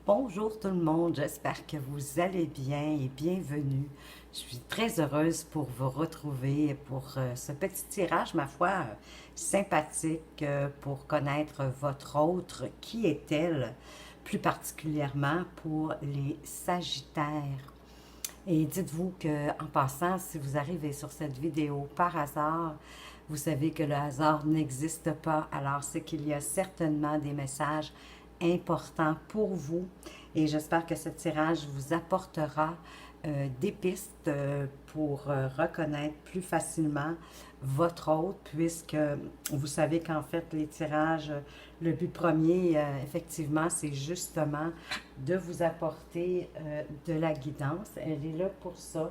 Bonjour tout le monde, j'espère que vous allez bien et bienvenue. Je suis très heureuse pour vous retrouver pour ce petit tirage, ma foi, sympathique pour connaître votre autre. Qui est-elle, plus particulièrement pour les Sagittaires? Et dites-vous que, en passant, si vous arrivez sur cette vidéo par hasard, vous savez que le hasard n'existe pas, alors c'est qu'il y a certainement des messages importants pour vous. Et j'espère que ce tirage vous apportera des pistes pour reconnaître plus facilement votre hôte, puisque vous savez qu'en fait, les tirages, le but premier, effectivement, c'est justement de vous apporter de la guidance. Elle est là pour ça,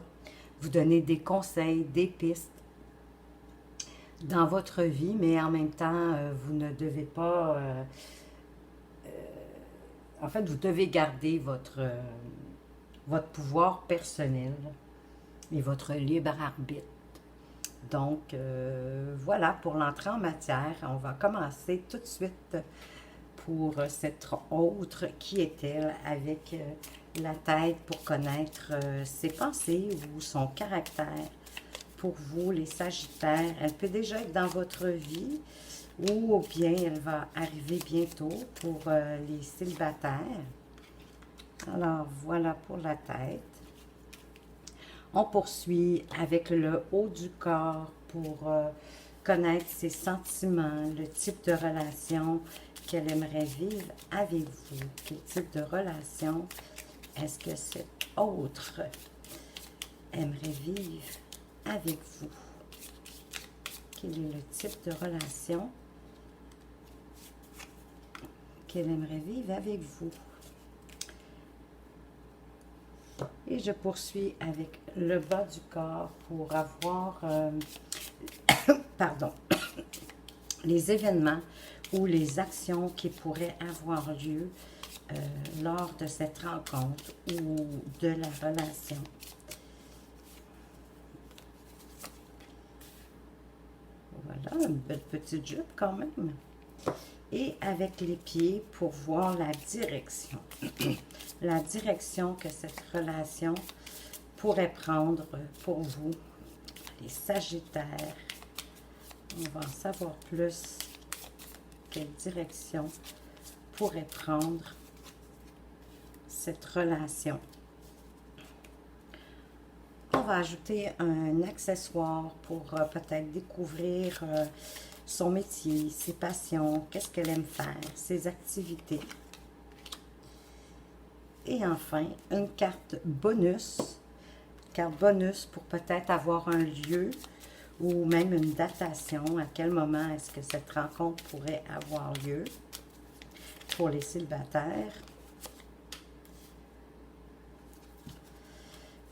vous donner des conseils, des pistes dans votre vie, mais en même temps, vous ne devez pas... en fait, vous devez garder votre pouvoir personnel et votre libre arbitre. Donc, voilà pour l'entrée en matière. On va commencer tout de suite pour cette autre. Qui est-elle avec la tête pour connaître ses pensées ou son caractère? Pour vous, les Sagittaires, elle peut déjà être dans votre vie ou bien elle va arriver bientôt pour les célibataires. Alors, voilà pour la tête. On poursuit avec le haut du corps pour connaître ses sentiments, le type de relation qu'elle aimerait vivre avec vous. Quel type de relation est-ce que cet autre aimerait vivre avec vous? Quel est le type de relation qu'elle aimerait vivre avec vous? Et je poursuis avec le bas du corps pour avoir, pardon, les événements ou les actions qui pourraient avoir lieu lors de cette rencontre ou de la relation. Voilà, une belle petite jupe quand même. Et avec les pieds pour voir la direction. La direction que cette relation pourrait prendre pour vous, les Sagittaires. On va en savoir plus. Quelle direction pourrait prendre cette relation. On va ajouter un accessoire pour peut-être découvrir son métier, ses passions, qu'est-ce qu'elle aime faire, ses activités. Et enfin, une carte bonus pour peut-être avoir un lieu ou même une datation. À quel moment est-ce que cette rencontre pourrait avoir lieu pour les célibataires?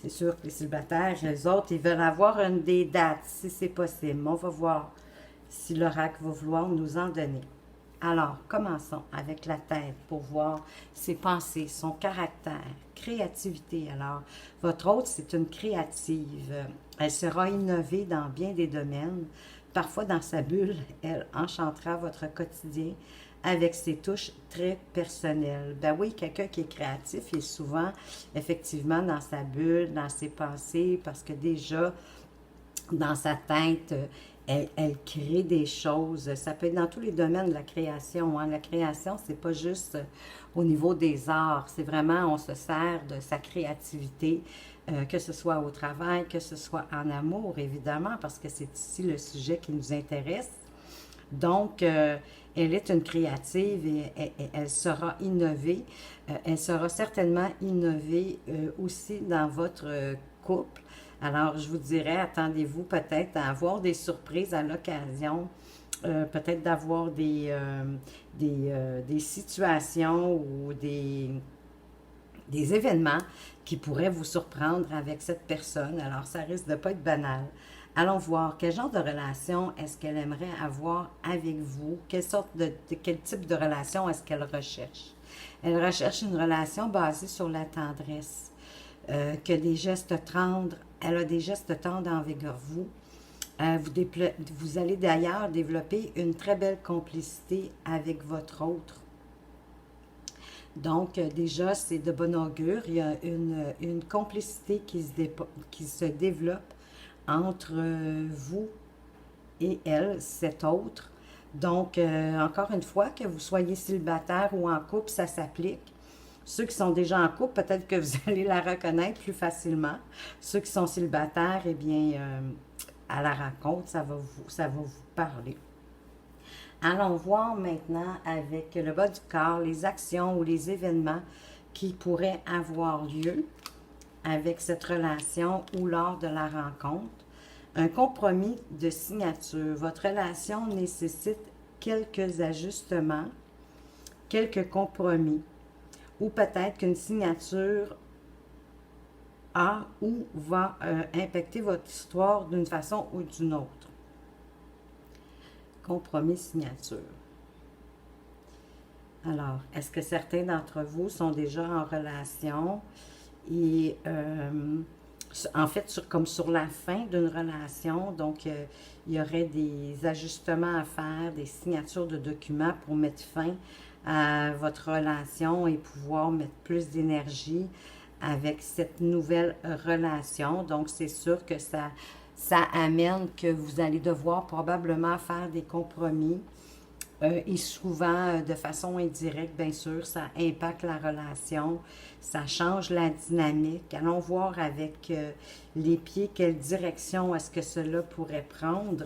C'est sûr que les célibataires, les autres, ils veulent avoir une des dates, si c'est possible. On va voir si l'oracle va vouloir nous en donner. Alors, commençons avec la tête pour voir ses pensées, son caractère, créativité. Alors, votre hôte, c'est une créative. Elle sera innovée dans bien des domaines. Parfois, dans sa bulle, elle enchantera votre quotidien avec ses touches très personnelles. Ben oui, quelqu'un qui est créatif est souvent, effectivement, dans sa bulle, dans ses pensées, parce que déjà, dans sa tête, elle crée des choses. Ça peut être dans tous les domaines de la création. Hein. La création, c'est pas juste au niveau des arts. C'est vraiment, on se sert de sa créativité, que ce soit au travail, que ce soit en amour, évidemment, parce que c'est ici le sujet qui nous intéresse. Donc, elle est une créative et elle sera innovée. Elle sera certainement innovée aussi dans votre couple. Alors, je vous dirais, attendez-vous peut-être à avoir des surprises à l'occasion, peut-être d'avoir des situations ou des événements qui pourraient vous surprendre avec cette personne. Alors, ça risque de ne pas être banal. Allons voir quel genre de relation est-ce qu'elle aimerait avoir avec vous, quel type de relation est-ce qu'elle recherche. Elle recherche une relation basée sur la tendresse, que des gestes tendres, elle a des gestes tendres envers vous. Vous allez d'ailleurs développer une très belle complicité avec votre autre. Donc, déjà, c'est de bon augure. Il y a une complicité qui se développe entre vous et elle, cet autre. Donc, encore une fois, que vous soyez célibataire ou en couple, ça s'applique. Ceux qui sont déjà en couple, peut-être que vous allez la reconnaître plus facilement. Ceux qui sont célibataires, eh bien, à la rencontre, ça va vous parler. Allons voir maintenant avec le bas du corps les actions ou les événements qui pourraient avoir lieu avec cette relation ou lors de la rencontre. Un compromis de signature. Votre relation nécessite quelques ajustements, quelques compromis, ou peut-être qu'une signature a ou va impacter votre histoire d'une façon ou d'une autre. Compromis signature. Alors, est-ce que certains d'entre vous sont déjà en relation et en fait, comme sur la fin d'une relation, donc il y aurait des ajustements à faire, des signatures de documents pour mettre fin à votre relation et pouvoir mettre plus d'énergie avec cette nouvelle relation. Donc, c'est sûr que ça amène que vous allez devoir probablement faire des compromis et souvent, de façon indirecte, bien sûr, ça impacte la relation, ça change la dynamique. Allons voir avec les pieds quelle direction est-ce que cela pourrait prendre.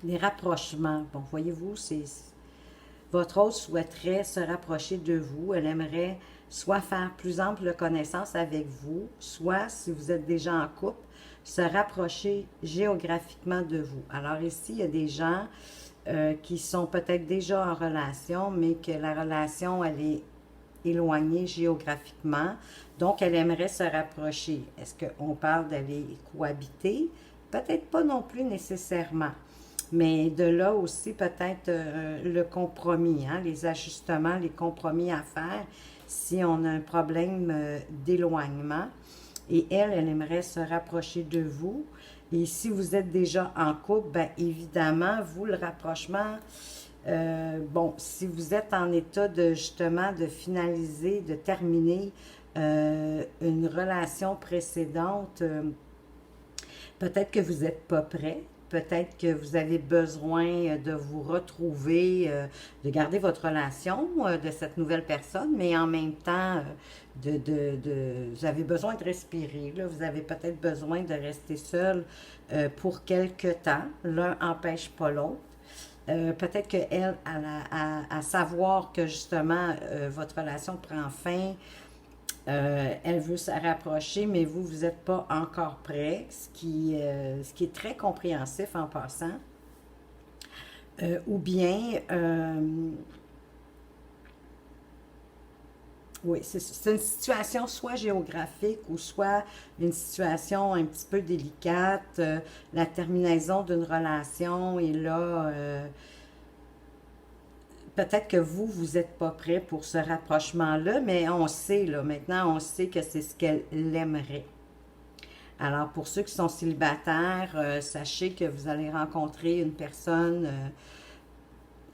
Les rapprochements. Bon, voyez-vous, c'est votre autre souhaiterait se rapprocher de vous. Elle aimerait soit faire plus ample connaissance avec vous, soit, si vous êtes déjà en couple, se rapprocher géographiquement de vous. Alors ici, il y a des gens qui sont peut-être déjà en relation, mais que la relation, elle est éloignée géographiquement. Donc, elle aimerait se rapprocher. Est-ce qu'on parle d'aller cohabiter? Peut-être pas non plus nécessairement. Mais de là aussi, peut-être le compromis, hein, les ajustements, les compromis à faire si on a un problème d'éloignement. Et elle aimerait se rapprocher de vous. Et si vous êtes déjà en couple, bien évidemment, vous, le rapprochement, bon, si vous êtes en état de justement de finaliser, de terminer une relation précédente, peut-être que vous n'êtes pas prêt. Peut-être que vous avez besoin de vous retrouver, de garder votre relation de cette nouvelle personne, mais en même temps, vous avez besoin de respirer. Là. Vous avez peut-être besoin de rester seul pour quelque temps. L'un n'empêche pas l'autre. Peut-être qu'elle, à savoir que justement votre relation prend fin, elle veut se rapprocher, mais vous, vous n'êtes pas encore prêt, ce qui est très compréhensif en passant. Ou bien, oui, c'est une situation soit géographique ou soit une situation un petit peu délicate. La terminaison d'une relation est là. Peut-être que vous n'êtes pas prêt pour ce rapprochement-là, mais on sait, là, maintenant, on sait que c'est ce qu'elle aimerait. Alors, pour ceux qui sont célibataires, sachez que vous allez rencontrer une personne,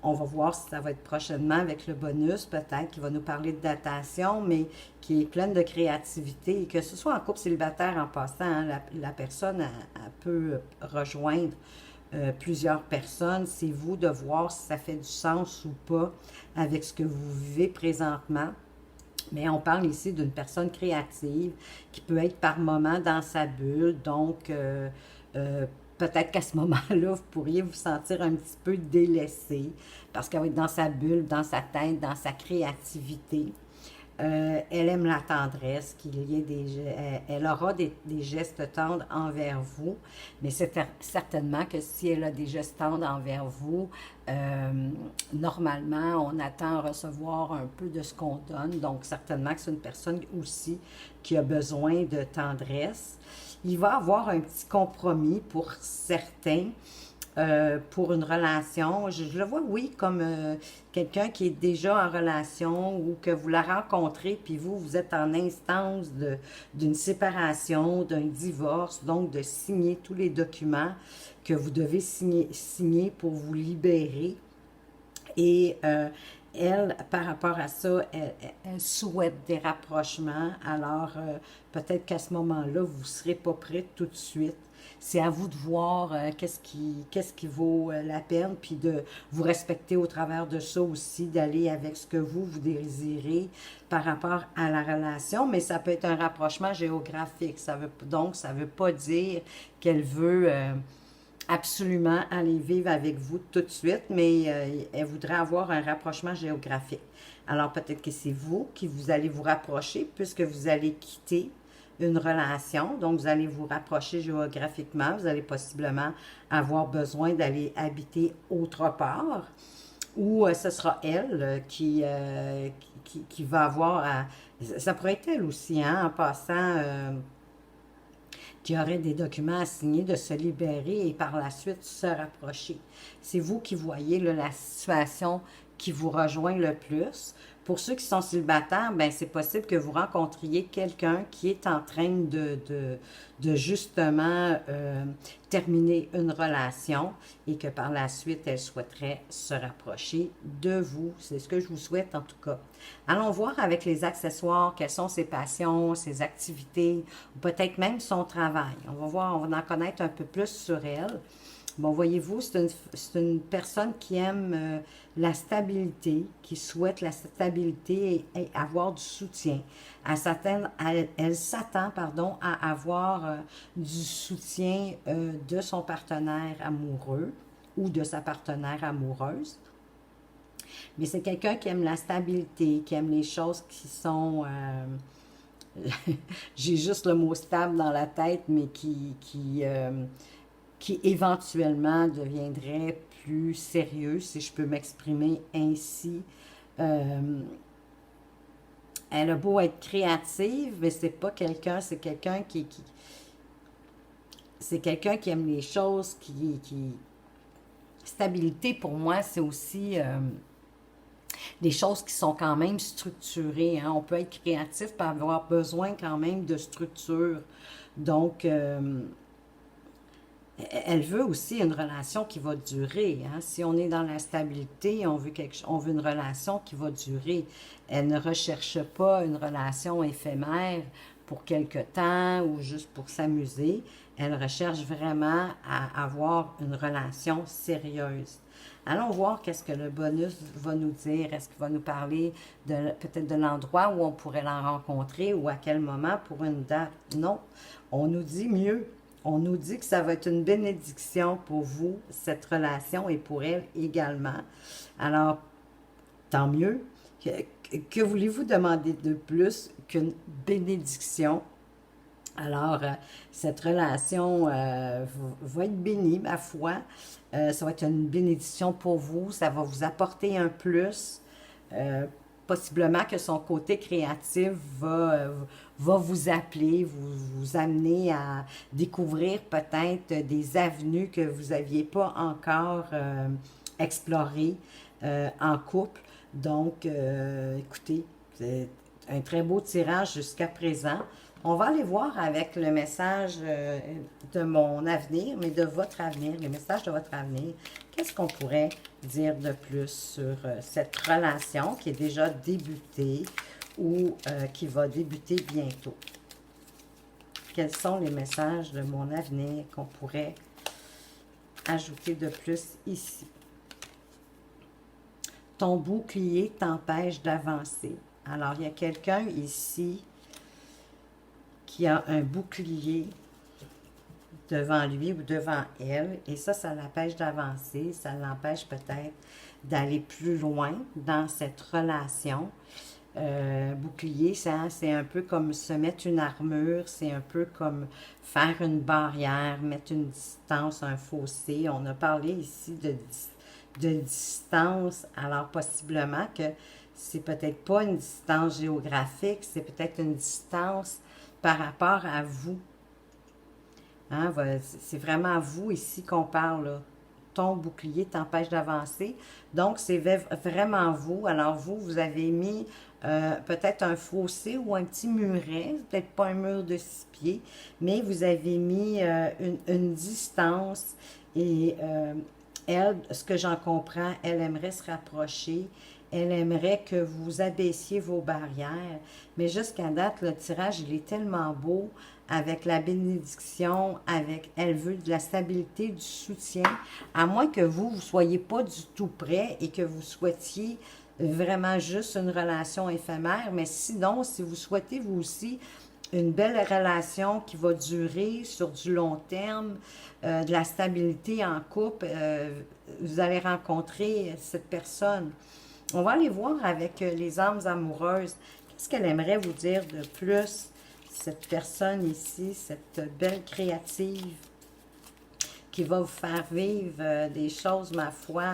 on va voir si ça va être prochainement avec le bonus, peut-être, qui va nous parler de datation, mais qui est pleine de créativité, et que ce soit en couple célibataire en passant, hein, la personne, elle peut rejoindre plusieurs personnes. C'est vous de voir si ça fait du sens ou pas avec ce que vous vivez présentement. Mais on parle ici d'une personne créative qui peut être par moment dans sa bulle. Donc, peut-être qu'à ce moment-là, vous pourriez vous sentir un petit peu délaissé parce qu'elle va être dans sa bulle, dans sa tête, dans sa créativité. Elle aime la tendresse, elle aura des gestes tendres envers vous, mais c'est certainement que si elle a des gestes tendres envers vous, normalement, on attend à recevoir un peu de ce qu'on donne, donc certainement que c'est une personne aussi qui a besoin de tendresse. Il va y avoir un petit compromis pour certains, pour une relation. Je le vois, oui, comme quelqu'un qui est déjà en relation ou que vous la rencontrez, puis vous êtes en instance d'une séparation, d'un divorce, donc de signer tous les documents que vous devez signer pour vous libérer. Et elle, par rapport à ça, elle souhaite des rapprochements. Alors, peut-être qu'à ce moment-là, vous ne serez pas prêt tout de suite. C'est à vous de voir qu'est-ce qui vaut la peine, puis de vous respecter au travers de ça aussi, d'aller avec ce que vous désirez par rapport à la relation. Mais ça peut être un rapprochement géographique. Donc, ça ne veut pas dire qu'elle veut absolument aller vivre avec vous tout de suite, mais elle voudrait avoir un rapprochement géographique. Alors peut-être que c'est vous qui vous allez vous rapprocher puisque vous allez quitter une relation, donc vous allez vous rapprocher géographiquement, vous allez possiblement avoir besoin d'aller habiter autre part, ou ce sera elle qui va avoir ça pourrait être elle aussi, hein, en passant, qui aurait des documents à signer, de se libérer et par la suite se rapprocher. C'est vous qui voyez là, la situation qui vous rejoint le plus. Pour ceux qui sont célibataires, ben c'est possible que vous rencontriez quelqu'un qui est en train de justement terminer une relation et que par la suite, elle souhaiterait se rapprocher de vous. C'est ce que je vous souhaite en tout cas. Allons voir avec les accessoires quelles sont ses passions, ses activités, ou peut-être même son travail. On va voir, on va en connaître un peu plus sur elle. Bon, voyez-vous, c'est une personne qui aime la stabilité, qui souhaite la stabilité et avoir du soutien. Elle s'attend, pardon, à avoir du soutien de son partenaire amoureux ou de sa partenaire amoureuse. Mais c'est quelqu'un qui aime la stabilité, qui aime les choses qui sont... j'ai juste le mot stable dans la tête, mais qui éventuellement deviendrait plus sérieux, si je peux m'exprimer ainsi. Euh, Elle a beau être créative, mais c'est pas quelqu'un, c'est quelqu'un c'est quelqu'un qui aime les choses, stabilité pour moi, c'est aussi des choses qui sont quand même structurées, hein. On peut être créatif et avoir besoin quand même de structure. Donc, elle veut aussi une relation qui va durer, hein. Si on est dans la stabilité, on veut une relation qui va durer. Elle ne recherche pas une relation éphémère pour quelque temps ou juste pour s'amuser. Elle recherche vraiment à avoir une relation sérieuse. Allons voir qu'est-ce que le bonus va nous dire. Est-ce qu'il va nous parler peut-être de l'endroit où on pourrait la rencontrer ou à quel moment pour une date? Non, on nous dit mieux. On nous dit que ça va être une bénédiction pour vous, cette relation, et pour elle également. Alors, tant mieux. Que voulez-vous demander de plus qu'une bénédiction? Alors, cette relation va être bénie, ma foi. Ça va être une bénédiction pour vous. Ça va vous apporter un plus. Euh, Possiblement que son côté créatif va vous appeler, vous amener à découvrir peut-être des avenues que vous n'aviez pas encore explorées en couple. Donc, écoutez, c'est un très beau tirage jusqu'à présent. On va aller voir avec le message de mon avenir, mais de votre avenir, les messages de votre avenir. Qu'est-ce qu'on pourrait dire de plus sur cette relation qui est déjà débutée ou qui va débuter bientôt? Quels sont les messages de mon avenir qu'on pourrait ajouter de plus ici? Ton bouclier t'empêche d'avancer. Alors, il y a quelqu'un ici qui a un bouclier devant lui ou devant elle, et ça l'empêche d'avancer, ça l'empêche peut-être d'aller plus loin dans cette relation. Bouclier, c'est un peu comme se mettre une armure, c'est un peu comme faire une barrière, mettre une distance, un fossé. On a parlé ici de distance, alors possiblement que c'est peut-être pas une distance géographique, c'est peut-être une distance par rapport à vous. Hein, c'est vraiment à vous ici qu'on parle, là. Ton bouclier t'empêche d'avancer. Donc, c'est vraiment vous. Alors, vous avez mis peut-être un fossé ou un petit muret, peut-être pas un mur de 6 pieds, mais vous avez mis une distance et elle, ce que j'en comprends, elle aimerait se rapprocher Elle aimerait que vous abaissiez vos barrières. Mais jusqu'à date, le tirage, il est tellement beau avec la bénédiction, avec, elle veut de la stabilité, du soutien, à moins que vous ne soyez pas du tout prêt et que vous souhaitiez vraiment juste une relation éphémère, mais sinon, si vous souhaitez vous aussi une belle relation qui va durer sur du long terme, de la stabilité en couple, vous allez rencontrer cette personne. On va aller voir avec les âmes amoureuses. Qu'est-ce qu'elle aimerait vous dire de plus, cette personne ici, cette belle créative qui va vous faire vivre des choses, ma foi,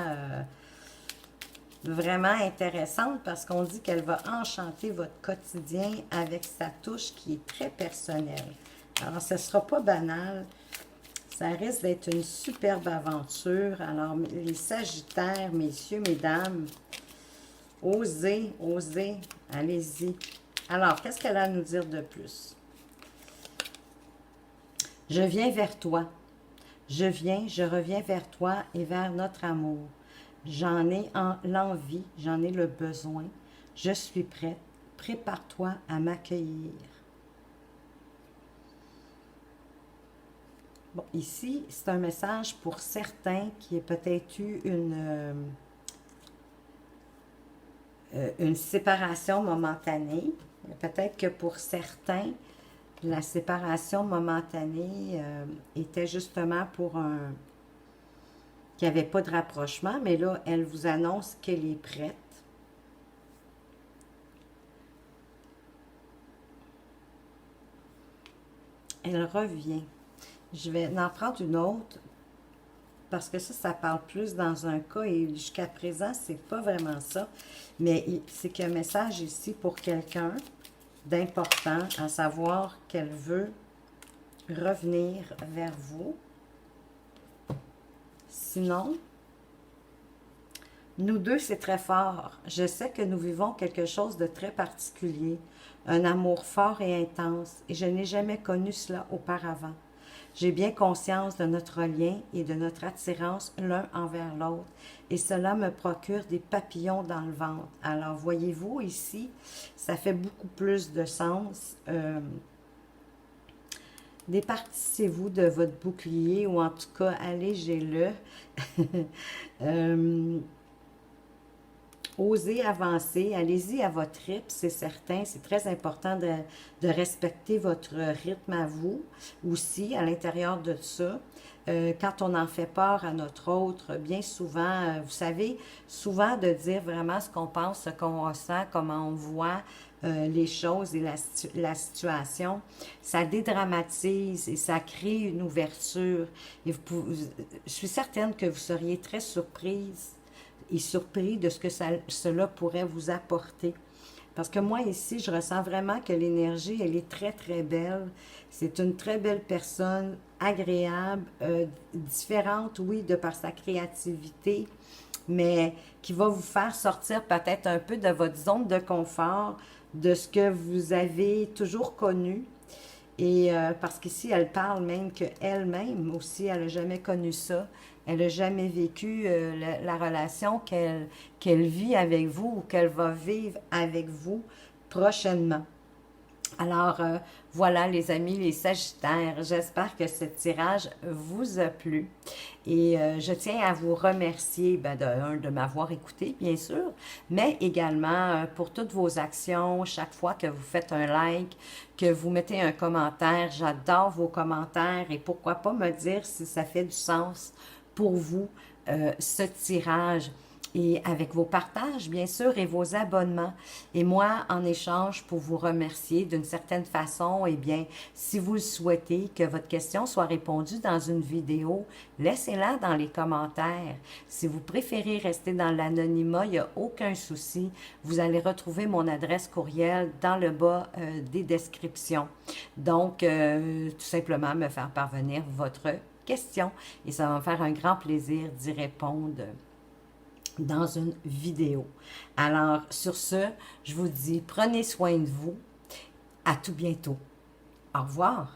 vraiment intéressantes parce qu'on dit qu'elle va enchanter votre quotidien avec sa touche qui est très personnelle. Alors, ce ne sera pas banal. Ça risque d'être une superbe aventure. Alors, les Sagittaires, messieurs, mesdames, osez, osez, allez-y. Alors, qu'est-ce qu'elle a à nous dire de plus? Je viens vers toi. Je reviens vers toi et vers notre amour. J'en ai l'envie, j'en ai le besoin. Je suis prête. Prépare-toi à m'accueillir. Bon, ici, c'est un message pour certains qui a peut-être eu une séparation momentanée. Peut-être que pour certains, la séparation momentanée était justement pour qu'il n'y avait pas de rapprochement, mais là, elle vous annonce qu'elle est prête. Elle revient. Je vais en prendre une autre parce que ça parle plus dans un cas et jusqu'à présent, c'est pas vraiment ça. Mais c'est qu'il y a un message ici pour quelqu'un d'important, à savoir qu'elle veut revenir vers vous. Sinon, nous deux, c'est très fort. Je sais que nous vivons quelque chose de très particulier, un amour fort et intense, et je n'ai jamais connu cela auparavant. J'ai bien conscience de notre lien et de notre attirance l'un envers l'autre, et cela me procure des papillons dans le ventre. Alors, voyez-vous ici, ça fait beaucoup plus de sens. Départissez-vous de votre bouclier, ou en tout cas, allégez-le. Osez avancer, allez-y à votre rythme, c'est certain. C'est très important de respecter votre rythme à vous aussi, à l'intérieur de ça. Quand on en fait part à notre autre, bien souvent, vous savez, souvent de dire vraiment ce qu'on pense, ce qu'on ressent, comment on voit les choses et la situation, ça dédramatise et ça crée une ouverture. Et je suis certaine que vous seriez très surprise et surpris de ce que cela pourrait vous apporter. Parce que moi, ici, je ressens vraiment que l'énergie, elle est très, très belle. C'est une très belle personne, agréable, différente, oui, de par sa créativité, mais qui va vous faire sortir peut-être un peu de votre zone de confort, de ce que vous avez toujours connu. Et parce qu'ici, elle parle même qu'elle-même aussi, elle n'a jamais connu ça. Elle n'a jamais vécu la relation qu'elle vit avec vous ou qu'elle va vivre avec vous prochainement. Alors, voilà les amis, les Sagittaires, j'espère que ce tirage vous a plu. Et je tiens à vous remercier de m'avoir écouté, bien sûr, mais également pour toutes vos actions, chaque fois que vous faites un like, que vous mettez un commentaire. J'adore vos commentaires et pourquoi pas me dire si ça fait du sens pour vous, ce tirage. Et avec vos partages, bien sûr, et vos abonnements. Et moi, en échange, pour vous remercier d'une certaine façon, eh bien, si vous le souhaitez, que votre question soit répondue dans une vidéo, laissez-la dans les commentaires. Si vous préférez rester dans l'anonymat, il n'y a aucun souci. Vous allez retrouver mon adresse courriel dans le bas des descriptions. Donc, tout simplement me faire parvenir votre question. Et ça va me faire un grand plaisir d'y répondre dans une vidéo. Alors, sur ce, je vous dis, prenez soin de vous. À tout bientôt. Au revoir.